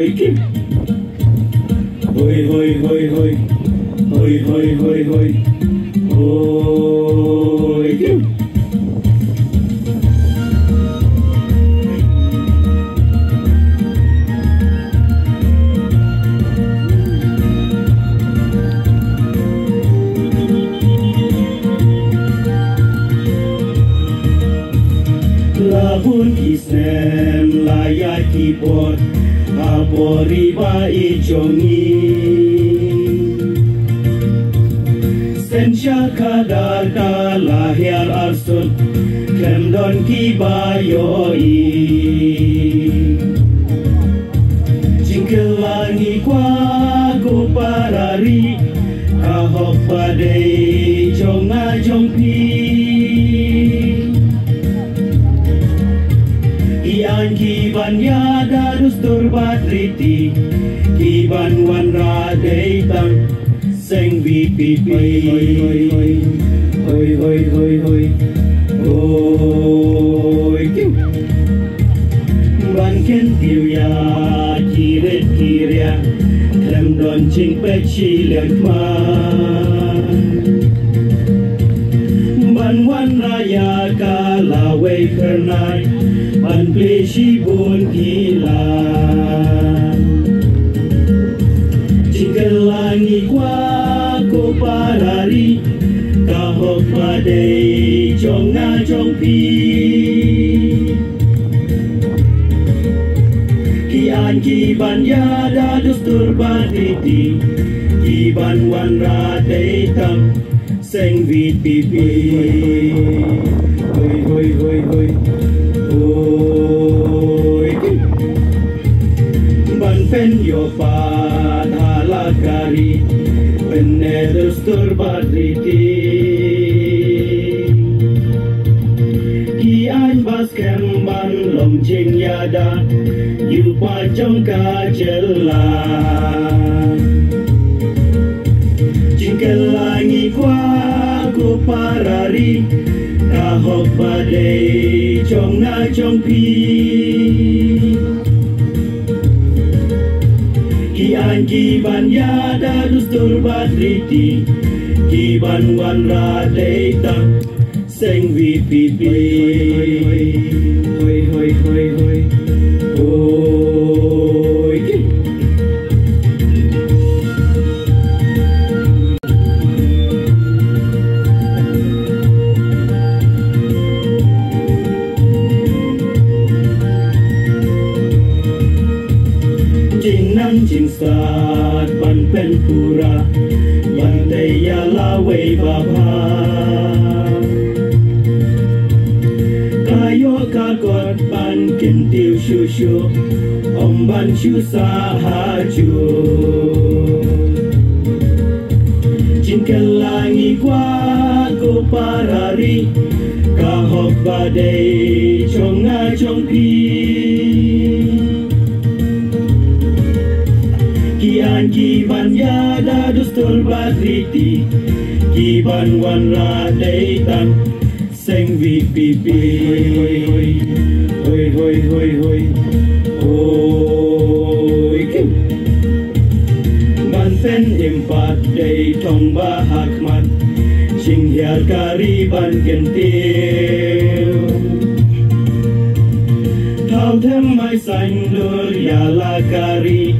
Hoi hoi hoi hoi hoi hoi hoi hoi hoi Lahun kisem layak keyboard Aporiba ijongi Sensya kadar lahir arsut Kemdon kibayoi Jingkelangi kwaku parari Kahok badai jonga jongpi Ian kiban yada dustur batriti Kiban wan radaitam Seng VPP Hoi hoi hoi Hoi hoi hoi hoi Hoi Ban kentiu ya Kiret kirya Klem don ching pechi lekman Ban wan raya kalawe kernai Ban pleshi bun kilan Jingkelangi kwaku parari Kahok badai jonga jongpi Kian kiban yada dustur batiti Kiban wan radai tam Seng VPP Hoi hoi hoi hoi Ban pen yo pat halakari Penedus turbatriti Kian baskem ban lomjing yada Yupa jongka jelan Jingkelangi kwaku parari Kahok badai jonga jongpi Kian kiban yada dustur batriti Kiban wan radai tam Seng VPP Hoi hoi hoi hoi Hoi Jing sat ban pen pura Ban teya lawe baba Kayo kakot ban kentiu shushu Om ban shusa haju Jingkelangi kwaku parari Kahok badai jonga jongpi Kian kiban yada dustur batriti Kiban wan radai tam Seng VPP Hoi hoi hoi hoi Hoi Ban pen impat day tong bahakmat Sing hiar kari ban gentil Thao them mai xanh lur yala kari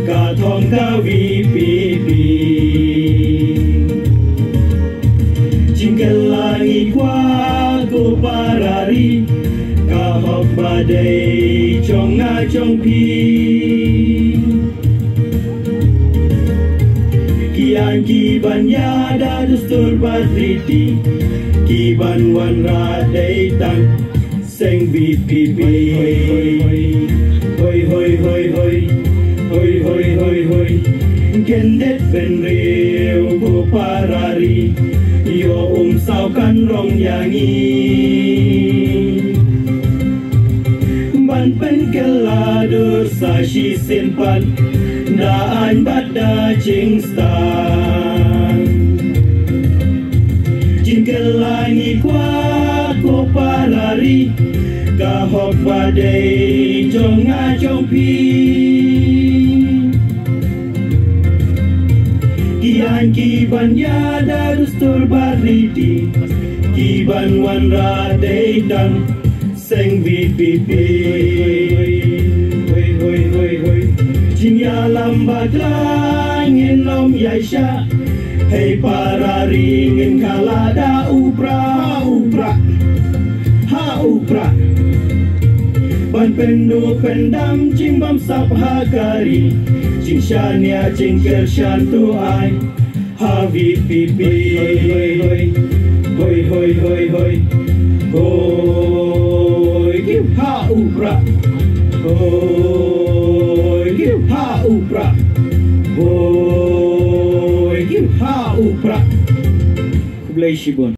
Katong ka VPP Jingkelangi kwaku parari Kahok badai jonga jongpi Kian kiban yada dustur batriti Kiban wan radai tang Seng VPP Hoi hoi hoi hoi Hoi hoi hoi hoi Gendet ben riu ku parari Yo saukan rong yangi Ban pen keladur sashi simpan Daan bada jingstan Jingkelangi kwaku parari Kahok badai jonga jongpi kiban yada dustur bariti kiban wan radeitan seng VPP hoi hoi hoi hoi jinya lambat langin nom yaisha hei para ringin kalada upra upra ha upra ban pendu pendam cimbam sap hakari cing shania cingker shantu ai ha VPP hoi hoi hoi hoi hoi hoi give ha upra hoi give ha upra hoi give ha upra kublai shibon